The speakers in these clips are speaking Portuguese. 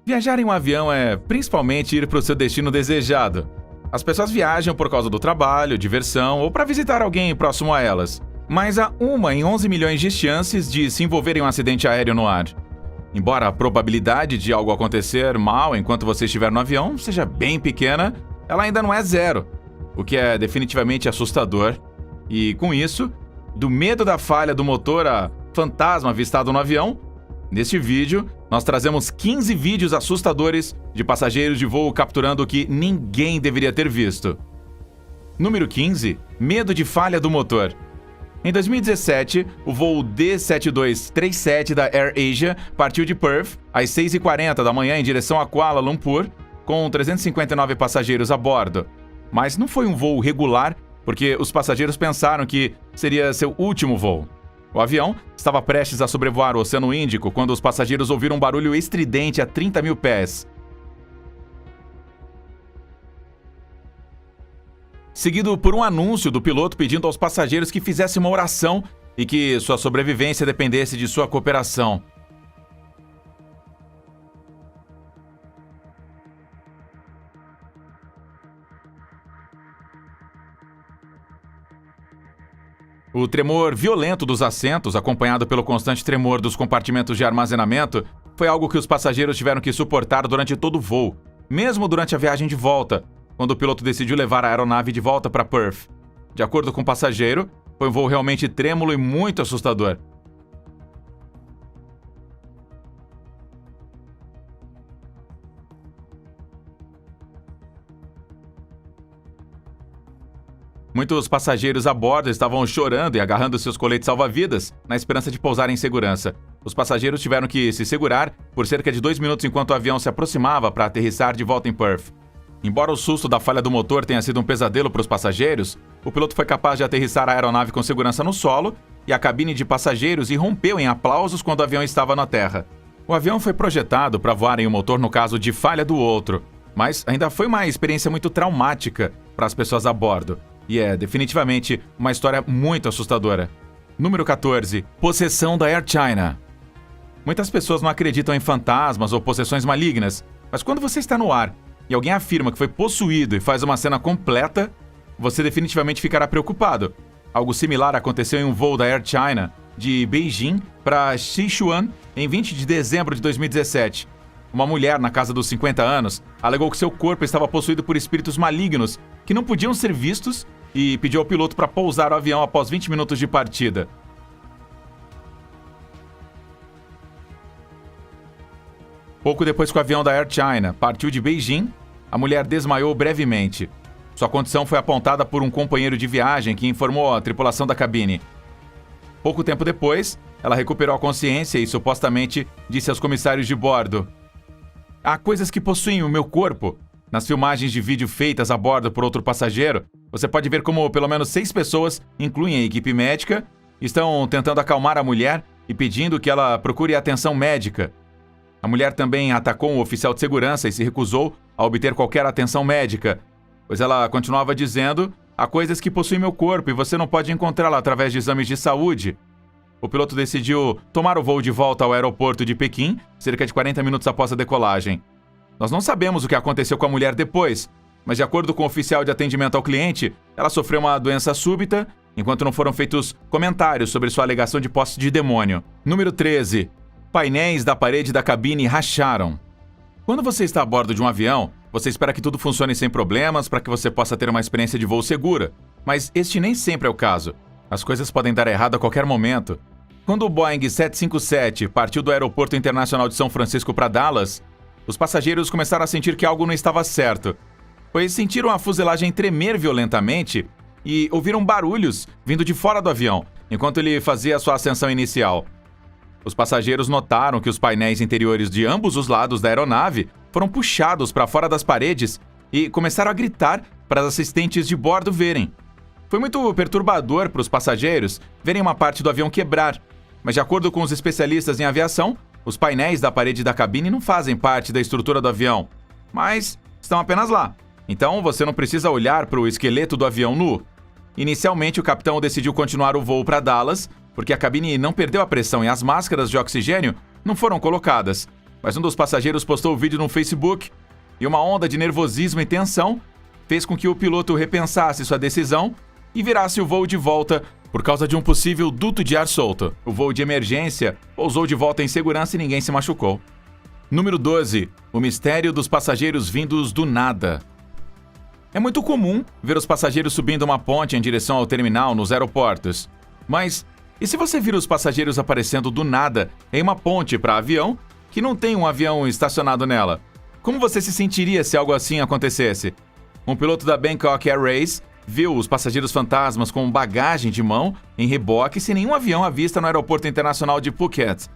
Viajar em um avião é principalmente ir para o seu destino desejado. As pessoas viajam por causa do trabalho, diversão ou para visitar alguém próximo a elas. Mas há uma em 11 milhões de chances de se envolver em um acidente aéreo no ar. Embora a probabilidade de algo acontecer mal enquanto você estiver no avião seja bem pequena, ela ainda não é zero, o que é definitivamente assustador. E com isso, do medo da falha do motor a fantasma avistado no avião, neste vídeo nós trazemos 15 vídeos assustadores de passageiros de voo capturando o que ninguém deveria ter visto. Número 15. Medo de falha do motor. Em 2017, o voo D7237 da AirAsia partiu de Perth às 6h40 da manhã em direção a Kuala Lumpur, com 359 passageiros a bordo. Mas não foi um voo regular, porque os passageiros pensaram que seria seu último voo. O avião estava prestes a sobrevoar o Oceano Índico quando os passageiros ouviram um barulho estridente a 30 mil pés. Seguido por um anúncio do piloto pedindo aos passageiros que fizessem uma oração e que sua sobrevivência dependesse de sua cooperação. O tremor violento dos assentos, acompanhado pelo constante tremor dos compartimentos de armazenamento, foi algo que os passageiros tiveram que suportar durante todo o voo, mesmo durante a viagem de volta, quando o piloto decidiu levar a aeronave de volta para Perth. De acordo com o passageiro, foi um voo realmente trêmulo e muito assustador. Muitos passageiros a bordo estavam chorando e agarrando seus coletes salva-vidas, na esperança de pousar em segurança. Os passageiros tiveram que se segurar por cerca de 2 minutos enquanto o avião se aproximava para aterrissar de volta em Perth. Embora o susto da falha do motor tenha sido um pesadelo para os passageiros, o piloto foi capaz de aterrissar a aeronave com segurança no solo e a cabine de passageiros irrompeu em aplausos quando o avião estava na terra. O avião foi projetado para voar em um motor no caso de falha do outro, mas ainda foi uma experiência muito traumática para as pessoas a bordo. E é definitivamente uma história muito assustadora. Número 14. Possessão da Air China. Muitas pessoas não acreditam em fantasmas ou possessões malignas, mas quando você está no ar e alguém afirma que foi possuído e faz uma cena completa, você definitivamente ficará preocupado. Algo similar aconteceu em um voo da Air China de Beijing para Sichuan em 20 de dezembro de 2017. Uma mulher na casa dos 50 anos alegou que seu corpo estava possuído por espíritos malignos que não podiam ser vistos e pediu ao piloto para pousar o avião após 20 minutos de partida. Pouco depois que o avião da Air China partiu de Beijing, a mulher desmaiou brevemente. Sua condição foi apontada por um companheiro de viagem que informou a tripulação da cabine. Pouco tempo depois, ela recuperou a consciência e supostamente disse aos comissários de bordo: "Há coisas que possuem o meu corpo." Nas filmagens de vídeo feitas a bordo por outro passageiro, você pode ver como pelo menos 6 pessoas, incluindo a equipe médica, estão tentando acalmar a mulher e pedindo que ela procure atenção médica. A mulher também atacou um oficial de segurança e se recusou a obter qualquer atenção médica, pois ela continuava dizendo: "Há coisas que possuem meu corpo e você não pode encontrá-la através de exames de saúde." O piloto decidiu tomar o voo de volta ao aeroporto de Pequim, cerca de 40 minutos após a decolagem. Nós não sabemos o que aconteceu com a mulher depois, mas de acordo com o oficial de atendimento ao cliente, ela sofreu uma doença súbita, enquanto não foram feitos comentários sobre sua alegação de posse de demônio. Número 13. Painéis da parede da cabine racharam. Quando você está a bordo de um avião, você espera que tudo funcione sem problemas para que você possa ter uma experiência de voo segura, mas este nem sempre é o caso. As coisas podem dar errado a qualquer momento. Quando o Boeing 757 partiu do Aeroporto Internacional de São Francisco para Dallas, os passageiros começaram a sentir que algo não estava certo, pois sentiram a fuselagem tremer violentamente e ouviram barulhos vindo de fora do avião, enquanto ele fazia sua ascensão inicial. Os passageiros notaram que os painéis interiores de ambos os lados da aeronave foram puxados para fora das paredes e começaram a gritar para as assistentes de bordo verem. Foi muito perturbador para os passageiros verem uma parte do avião quebrar, mas de acordo com os especialistas em aviação, os painéis da parede da cabine não fazem parte da estrutura do avião, mas estão apenas lá. Então você não precisa olhar para o esqueleto do avião nu. Inicialmente, o capitão decidiu continuar o voo para Dallas, porque a cabine não perdeu a pressão e as máscaras de oxigênio não foram colocadas. mas um dos passageiros postou o vídeo no Facebook e uma onda de nervosismo e tensão fez com que o piloto repensasse sua decisão e virasse o voo de volta por causa de um possível duto de ar solto. O voo de emergência pousou de volta em segurança e ninguém se machucou. Número 12. O mistério dos passageiros vindos do nada. É muito comum ver os passageiros subindo uma ponte em direção ao terminal nos aeroportos. Mas e se você vir os passageiros aparecendo do nada em uma ponte para avião que não tem um avião estacionado nela? Como você se sentiria se algo assim acontecesse? Um piloto da Bangkok Airways viu os passageiros fantasmas com bagagem de mão em reboque sem nenhum avião à vista no aeroporto internacional de Phuket.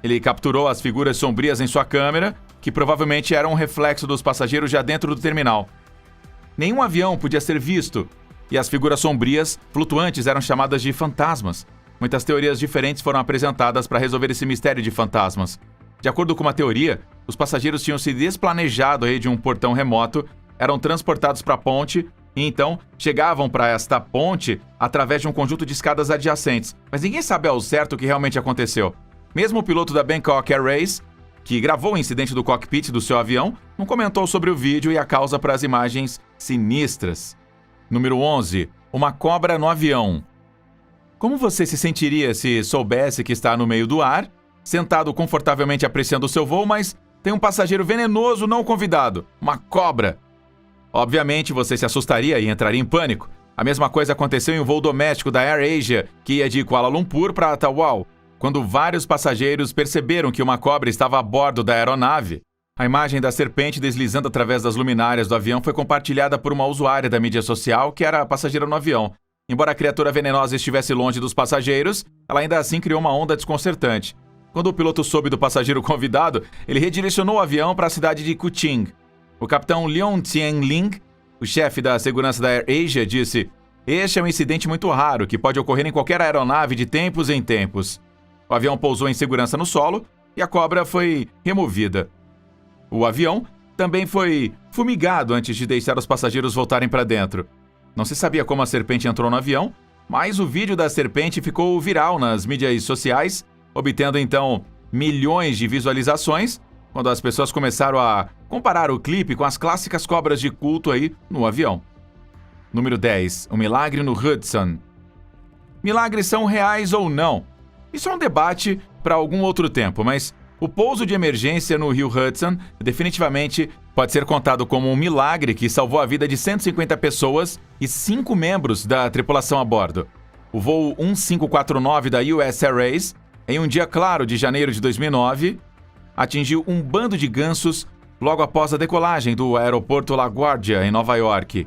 Ele capturou as figuras sombrias em sua câmera, que provavelmente eram um reflexo dos passageiros já dentro do terminal. Nenhum avião podia ser visto, e as figuras sombrias flutuantes eram chamadas de fantasmas. Muitas teorias diferentes foram apresentadas para resolver esse mistério de fantasmas. De acordo com uma teoria, os passageiros tinham se desplanejado de um portão remoto, eram transportados para a ponte e então chegavam para esta ponte através de um conjunto de escadas adjacentes. Mas ninguém sabe ao certo o que realmente aconteceu. Mesmo o piloto da Bangkok Airways, que gravou o incidente do cockpit do seu avião, não comentou sobre o vídeo e a causa para as imagens sinistras. Número 11. Uma cobra no avião. Como você se sentiria se soubesse que está no meio do ar, sentado confortavelmente apreciando o seu voo, mas tem um passageiro venenoso não convidado, uma cobra? Obviamente você se assustaria e entraria em pânico. A mesma coisa aconteceu em um voo doméstico da AirAsia, que ia de Kuala Lumpur para Tawau, quando vários passageiros perceberam que uma cobra estava a bordo da aeronave. A imagem da serpente deslizando através das luminárias do avião foi compartilhada por uma usuária da mídia social que era passageira no avião. Embora a criatura venenosa estivesse longe dos passageiros, ela ainda assim criou uma onda desconcertante. Quando o piloto soube do passageiro convidado, ele redirecionou o avião para a cidade de Kuching. O capitão Leon Tianling, o chefe da segurança da AirAsia, disse: "Este é um incidente muito raro que pode ocorrer em qualquer aeronave de tempos em tempos." O avião pousou em segurança no solo e a cobra foi removida. O avião também foi fumigado antes de deixar os passageiros voltarem para dentro. Não se sabia como a serpente entrou no avião, mas o vídeo da serpente ficou viral nas mídias sociais, obtendo então milhões de visualizações, quando as pessoas começaram a comparar o clipe com as clássicas cobras de culto aí no avião. Número 10. O milagre no Hudson. Milagres são reais ou não? Isso é um debate para algum outro tempo, mas o pouso de emergência no rio Hudson definitivamente pode ser contado como um milagre que salvou a vida de 150 pessoas e 5 membros da tripulação a bordo. O voo 1549 da US Airways, em um dia claro de janeiro de 2009, atingiu um bando de gansos logo após a decolagem do aeroporto LaGuardia, em Nova York.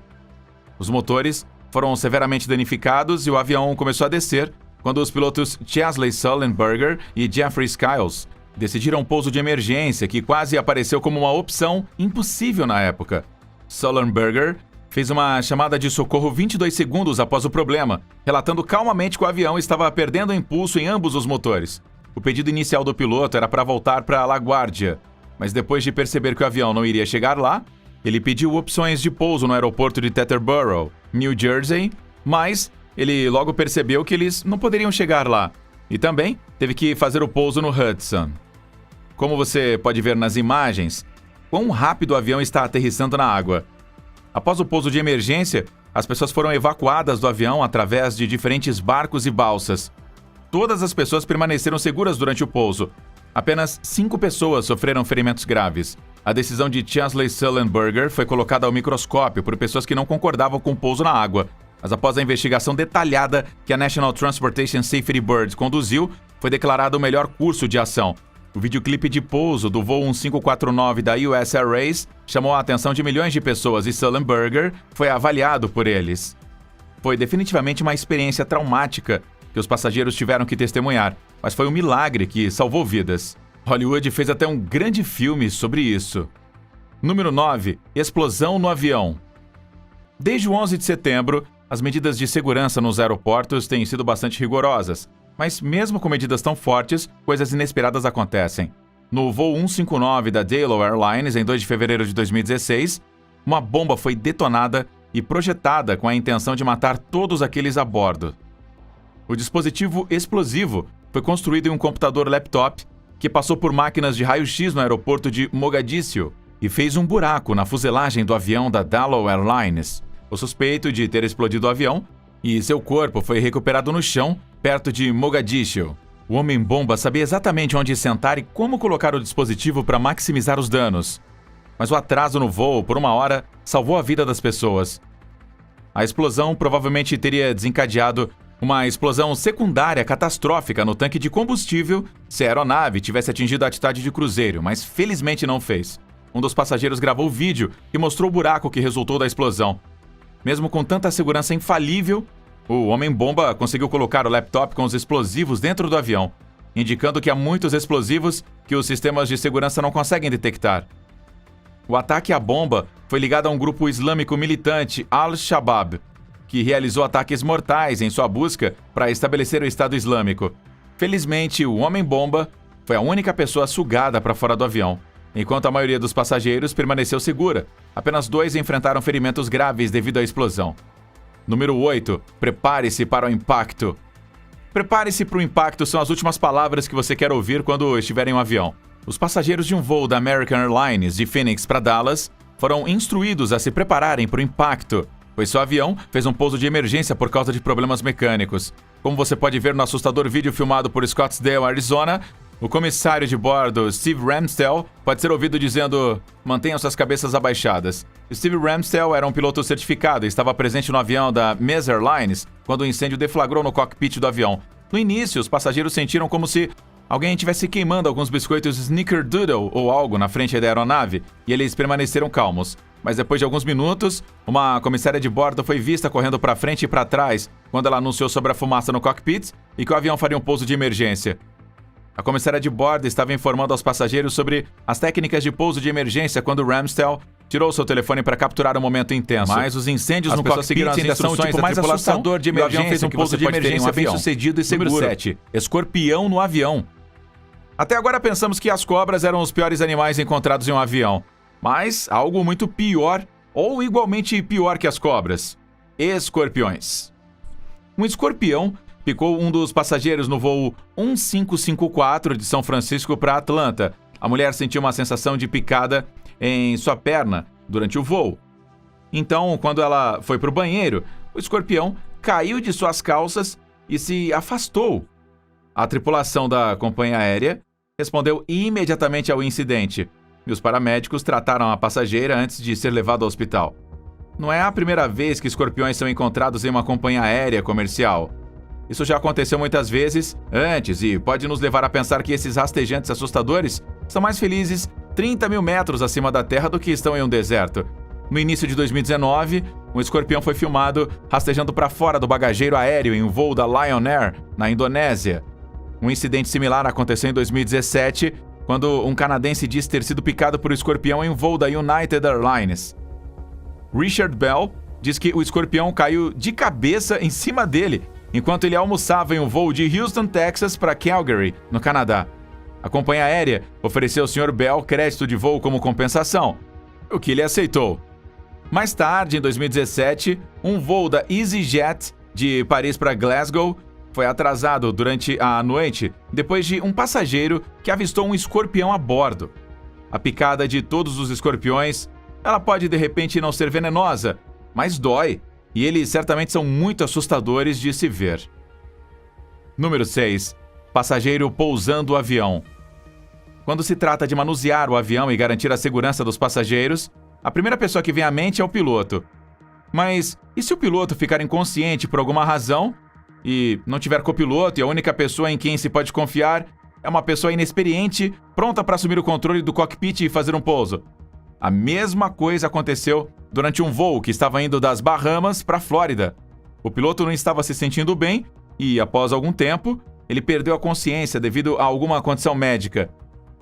Os motores foram severamente danificados e o avião começou a descer quando os pilotos Chesley Sullenberger e Jeffrey Skiles decidiram um pouso de emergência que quase apareceu como uma opção impossível na época. Sullenberger fez uma chamada de socorro 22 segundos após o problema, relatando calmamente que o avião estava perdendo impulso em ambos os motores. O pedido inicial do piloto era para voltar para LaGuardia, mas depois de perceber que o avião não iria chegar lá, ele pediu opções de pouso no aeroporto de Teterboro, New Jersey, mas ele logo percebeu que eles não poderiam chegar lá e também teve que fazer o pouso no Hudson. Como você pode ver nas imagens, quão rápido o avião está aterrissando na água. Após o pouso de emergência, as pessoas foram evacuadas do avião através de diferentes barcos e balsas. Todas as pessoas permaneceram seguras durante o pouso. Apenas 5 pessoas sofreram ferimentos graves. A decisão de Chesley Sullenberger foi colocada ao microscópio por pessoas que não concordavam com o pouso na água. Mas após a investigação detalhada que a National Transportation Safety Board conduziu, foi declarado o melhor curso de ação. O videoclipe de pouso do voo 1549 da US Airways chamou a atenção de milhões de pessoas e Sullenberger foi avaliado por eles. Foi definitivamente uma experiência traumática que os passageiros tiveram que testemunhar, mas foi um milagre que salvou vidas. Hollywood fez até um grande filme sobre isso. Número 9. Explosão no avião. Desde o 11 de setembro, as medidas de segurança nos aeroportos têm sido bastante rigorosas, mas mesmo com medidas tão fortes, coisas inesperadas acontecem. No voo 159 da Dalo Airlines, em 2 de fevereiro de 2016, uma bomba foi detonada e projetada com a intenção de matar todos aqueles a bordo. O dispositivo explosivo foi construído em um computador laptop que passou por máquinas de raio-x no aeroporto de Mogadíscio e fez um buraco na fuselagem do avião da Dalo Airlines. O suspeito de ter explodido o avião e seu corpo foi recuperado no chão, perto de Mogadíscio. O homem-bomba sabia exatamente onde sentar e como colocar o dispositivo para maximizar os danos. Mas o atraso no voo por 1 hora salvou a vida das pessoas. A explosão provavelmente teria desencadeado uma explosão secundária catastrófica no tanque de combustível se a aeronave tivesse atingido a altitude de cruzeiro, mas felizmente não fez. Um dos passageiros gravou o vídeo e mostrou o buraco que resultou da explosão. Mesmo com tanta segurança infalível, o homem-bomba conseguiu colocar o laptop com os explosivos dentro do avião, indicando que há muitos explosivos que os sistemas de segurança não conseguem detectar. O ataque à bomba foi ligado a um grupo islâmico militante, Al-Shabaab, que realizou ataques mortais em sua busca para estabelecer o Estado Islâmico. Felizmente, o homem-bomba foi a única pessoa sugada para fora do avião, enquanto a maioria dos passageiros permaneceu segura. Apenas 2 enfrentaram ferimentos graves devido à explosão. Número 8. Prepare-se para o impacto. Prepare-se para o impacto são as últimas palavras que você quer ouvir quando estiver em um avião. Os passageiros de um voo da American Airlines de Phoenix para Dallas foram instruídos a se prepararem para o impacto, pois seu avião fez um pouso de emergência por causa de problemas mecânicos. Como você pode ver no assustador vídeo filmado por Scottsdale, Arizona, o comissário de bordo, Steve Ramstel, pode ser ouvido dizendo: mantenham suas cabeças abaixadas. Steve Ramstel era um piloto certificado e estava presente no avião da Mesa Airlines quando o incêndio deflagrou no cockpit do avião. No início, os passageiros sentiram como se alguém estivesse queimando alguns biscoitos Snickerdoodle ou algo na frente da aeronave, e eles permaneceram calmos. Mas depois de alguns minutos, uma comissária de bordo foi vista correndo para frente e para trás quando ela anunciou sobre a fumaça no cockpit e que o avião faria um pouso de emergência. A comissária de bordo estava informando aos passageiros sobre as técnicas de pouso de emergência quando Ramstel tirou seu telefone para capturar um momento intenso. Mas os incêndios no cockpit ainda são o tipo mais assustador de emergência. O avião fez um pouso de emergência bem-sucedido e seguro. Número 7. Escorpião no avião. Até agora pensamos que as cobras eram os piores animais encontrados em um avião. Mas algo muito pior, ou igualmente pior que as cobras: escorpiões. Um escorpião picou um dos passageiros no voo 1554 de São Francisco para Atlanta. A mulher sentiu uma sensação de picada em sua perna durante o voo. Então, quando ela foi para o banheiro, o escorpião caiu de suas calças e se afastou. A tripulação da companhia aérea respondeu imediatamente ao incidente, e os paramédicos trataram a passageira antes de ser levada ao hospital. Não é a primeira vez que escorpiões são encontrados em uma companhia aérea comercial. Isso já aconteceu muitas vezes antes e pode nos levar a pensar que esses rastejantes assustadores são mais felizes 30 mil metros acima da Terra do que estão em um deserto. No início de 2019, um escorpião foi filmado rastejando para fora do bagageiro aéreo em um voo da Lion Air, na Indonésia. Um incidente similar aconteceu em 2017, quando um canadense disse ter sido picado por um escorpião em um voo da United Airlines. Richard Bell diz que o escorpião caiu de cabeça em cima dele enquanto ele almoçava em um voo de Houston, Texas, para Calgary, no Canadá. A companhia aérea ofereceu ao Sr. Bell crédito de voo como compensação, o que ele aceitou. Mais tarde, em 2017, um voo da EasyJet de Paris para Glasgow foi atrasado durante a noite depois de um passageiro que avistou um escorpião a bordo. A picada de todos os escorpiões, ela pode de repente não ser venenosa, mas dói, e eles certamente são muito assustadores de se ver. Número 6. Passageiro pousando o avião. Quando se trata de manusear o avião e garantir a segurança dos passageiros, a primeira pessoa que vem à mente é o piloto. Mas e se o piloto ficar inconsciente por alguma razão e não tiver copiloto e a única pessoa em quem se pode confiar é uma pessoa inexperiente, pronta para assumir o controle do cockpit e fazer um pouso? A mesma coisa aconteceu durante um voo que estava indo das Bahamas para a Flórida. O piloto não estava se sentindo bem e, após algum tempo, ele perdeu a consciência devido a alguma condição médica.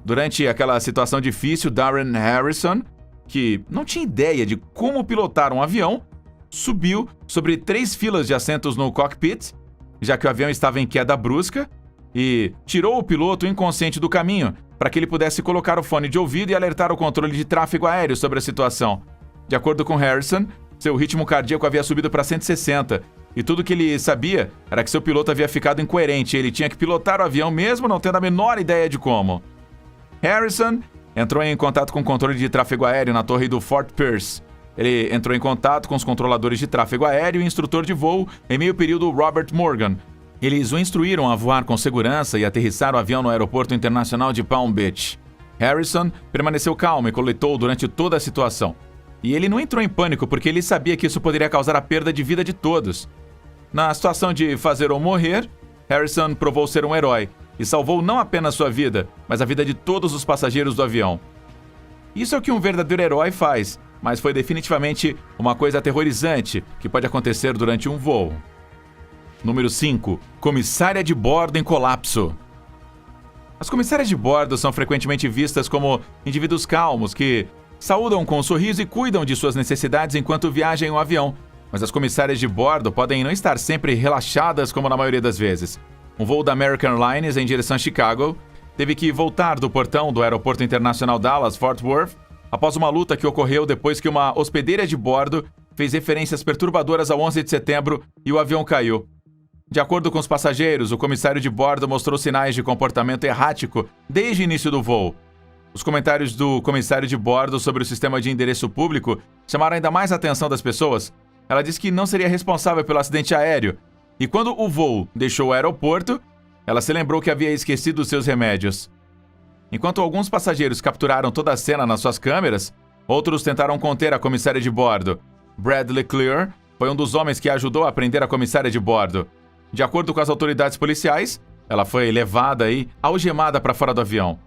Durante aquela situação difícil, Darren Harrison, que não tinha ideia de como pilotar um avião, subiu sobre 3 filas de assentos no cockpit, já que o avião estava em queda brusca, e tirou o piloto inconsciente do caminho para que ele pudesse colocar o fone de ouvido e alertar o controle de tráfego aéreo sobre a situação. De acordo com Harrison, Seu ritmo cardíaco havia subido para 160, e tudo que ele sabia era que seu piloto havia ficado incoerente e ele tinha que pilotar o avião mesmo não tendo a menor ideia de como. Harrison entrou em contato com o controle de tráfego aéreo na torre do Fort Pierce. Ele entrou em contato com os controladores de tráfego aéreo e o instrutor de voo em meio período Robert Morgan. Eles o instruíram a voar com segurança e aterrissar o avião no aeroporto internacional de Palm Beach. Harrison permaneceu calmo e coletou durante toda a situação. E ele não entrou em pânico porque ele sabia que isso poderia causar a perda de vida de todos. Na situação de fazer ou morrer, Harrison provou ser um herói e salvou não apenas sua vida, mas a vida de todos os passageiros do avião. Isso é o que um verdadeiro herói faz, mas foi definitivamente uma coisa aterrorizante que pode acontecer durante um voo. Número 5. Comissária de bordo em colapso. As comissárias de bordo são frequentemente vistas como indivíduos calmos que saúdam com um sorriso e cuidam de suas necessidades enquanto viajam em um avião. Mas as comissárias de bordo podem não estar sempre relaxadas como na maioria das vezes. Um voo da American Airlines em direção a Chicago teve que voltar do portão do Aeroporto Internacional Dallas-Fort Worth após uma luta que ocorreu depois que uma hospedeira de bordo fez referências perturbadoras ao 11 de setembro e o avião caiu. De acordo com os passageiros, o comissário de bordo mostrou sinais de comportamento errático desde o início do voo. Os comentários do comissário de bordo sobre o sistema de endereço público chamaram ainda mais a atenção das pessoas. Ela disse que não seria responsável pelo acidente aéreo. E quando o voo deixou o aeroporto, ela se lembrou que havia esquecido seus remédios. Enquanto alguns passageiros capturaram toda a cena nas suas câmeras, outros tentaram conter a comissária de bordo. Bradley Clear foi um dos homens que ajudou a prender a comissária de bordo. De acordo com as autoridades policiais, ela foi levada e algemada para fora do avião.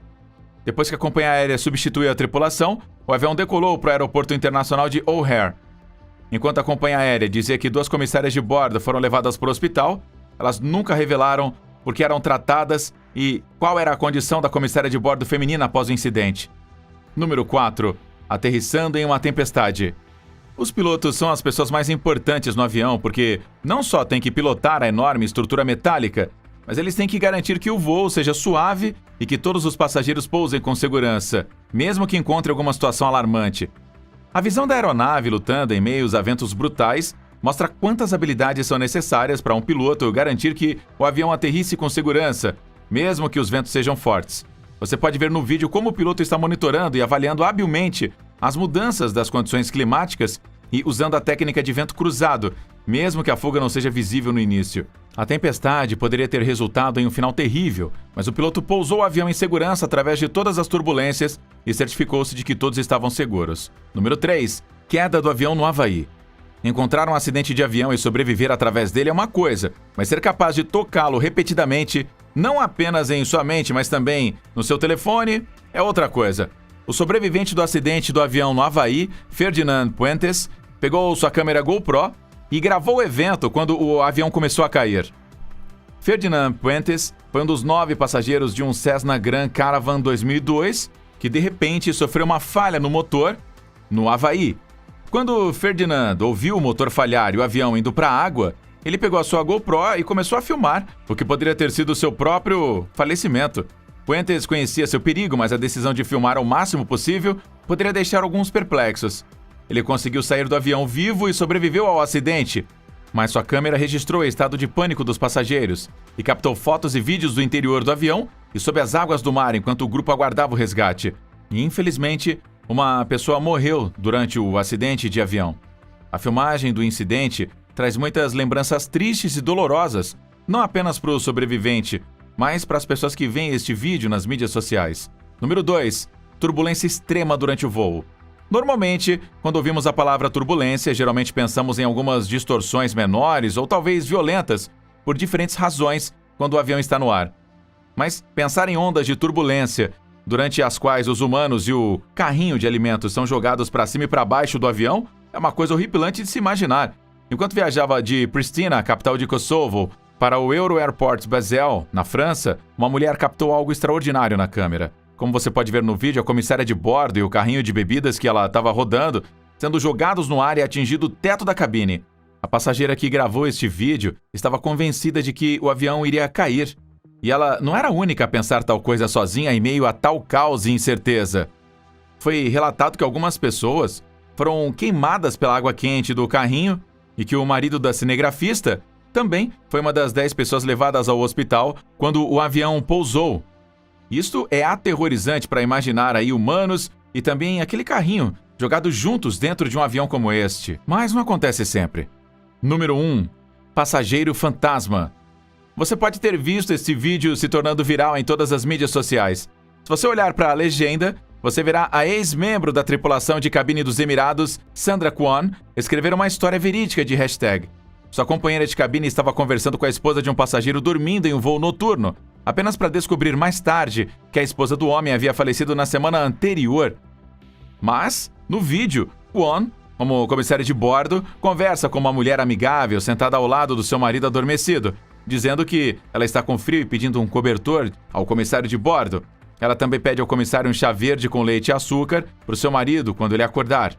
Depois que a companhia aérea substituiu a tripulação, o avião decolou para o aeroporto internacional de O'Hare. Enquanto a companhia aérea dizia que 2 comissárias de bordo foram levadas para o hospital, elas nunca revelaram por que eram tratadas e qual era a condição da comissária de bordo feminina após o incidente. Número 4. Aterrissando em uma tempestade. Os pilotos são as pessoas mais importantes no avião porque não só têm que pilotar a enorme estrutura metálica, mas eles têm que garantir que o voo seja suave e que todos os passageiros pousem com segurança, mesmo que encontrem alguma situação alarmante. A visão da aeronave lutando em meio a ventos brutais mostra quantas habilidades são necessárias para um piloto garantir que o avião aterrisse com segurança, mesmo que os ventos sejam fortes. Você pode ver no vídeo como o piloto está monitorando e avaliando habilmente as mudanças das condições climáticas e usando a técnica de vento cruzado, mesmo que a fuga não seja visível no início. A tempestade poderia ter resultado em um final terrível, mas o piloto pousou o avião em segurança através de todas as turbulências e certificou-se de que todos estavam seguros. Número 3. Queda do avião no Havaí. Encontrar um acidente de avião e sobreviver através dele é uma coisa, mas ser capaz de tocá-lo repetidamente, não apenas em sua mente, mas também no seu telefone, é outra coisa. O sobrevivente do acidente do avião no Havaí, Ferdinand Puentes, pegou sua câmera GoPro e gravou o evento quando o avião começou a cair. Ferdinand Puentes foi um dos 9 passageiros de um Cessna Grand Caravan 2002 que de repente sofreu uma falha no motor no Havaí. Quando Ferdinand ouviu o motor falhar e o avião indo para a água, ele pegou a sua GoPro e começou a filmar, o que poderia ter sido seu próprio falecimento. Puentes conhecia seu perigo, mas a decisão de filmar ao máximo possível poderia deixar alguns perplexos. Ele conseguiu sair do avião vivo e sobreviveu ao acidente, mas sua câmera registrou o estado de pânico dos passageiros e captou fotos e vídeos do interior do avião e sob as águas do mar enquanto o grupo aguardava o resgate. E, infelizmente, uma pessoa morreu durante o acidente de avião. A filmagem do incidente traz muitas lembranças tristes e dolorosas, não apenas para o sobrevivente, mas para as pessoas que veem este vídeo nas mídias sociais. Número 2. Turbulência extrema durante o voo. Normalmente, quando ouvimos a palavra turbulência, geralmente pensamos em algumas distorções menores ou talvez violentas, por diferentes razões, quando o avião está no ar. Mas pensar em ondas de turbulência, durante as quais os humanos e o carrinho de alimentos são jogados para cima e para baixo do avião, é uma coisa horripilante de se imaginar. Enquanto viajava de Pristina, capital de Kosovo, para o Euro Airport Basel, na França, uma mulher captou algo extraordinário na câmera. Como você pode ver no vídeo, a comissária de bordo e o carrinho de bebidas que ela estava rodando sendo jogados no ar e atingido o teto da cabine. A passageira que gravou este vídeo estava convencida de que o avião iria cair. E ela não era a única a pensar tal coisa sozinha em meio a tal caos e incerteza. Foi relatado que algumas pessoas foram queimadas pela água quente do carrinho e que o marido da cinegrafista também foi uma das 10 pessoas levadas ao hospital quando o avião pousou. Isto é aterrorizante para imaginar aí humanos e também aquele carrinho jogados juntos dentro de um avião como este. Mas não acontece sempre. Número 1. Passageiro fantasma. Você pode ter visto esse vídeo se tornando viral em todas as mídias sociais. Se você olhar para a legenda, você verá a ex-membro da tripulação de cabine dos Emirados, Sandra Kwon, escrever uma história verídica de hashtag. Sua companheira de cabine estava conversando com a esposa de um passageiro dormindo em um voo noturno, apenas para descobrir mais tarde que a esposa do homem havia falecido na semana anterior. Mas, no vídeo, Kwon, como comissário de bordo, conversa com uma mulher amigável sentada ao lado do seu marido adormecido, dizendo que ela está com frio e pedindo um cobertor ao comissário de bordo. Ela também pede ao comissário um chá verde com leite e açúcar para o seu marido quando ele acordar.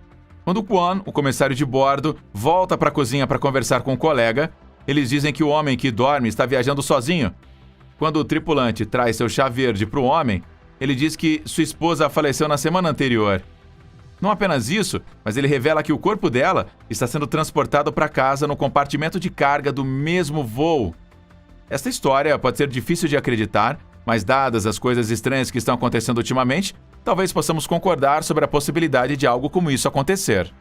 Quando Kwon, o comissário de bordo, volta para a cozinha para conversar com o colega, eles dizem que o homem que dorme está viajando sozinho. Quando o tripulante traz seu chá verde para o homem, ele diz que sua esposa faleceu na semana anterior. Não apenas isso, mas ele revela que o corpo dela está sendo transportado para casa no compartimento de carga do mesmo voo. Esta história pode ser difícil de acreditar, mas dadas as coisas estranhas que estão acontecendo ultimamente, talvez possamos concordar sobre a possibilidade de algo como isso acontecer.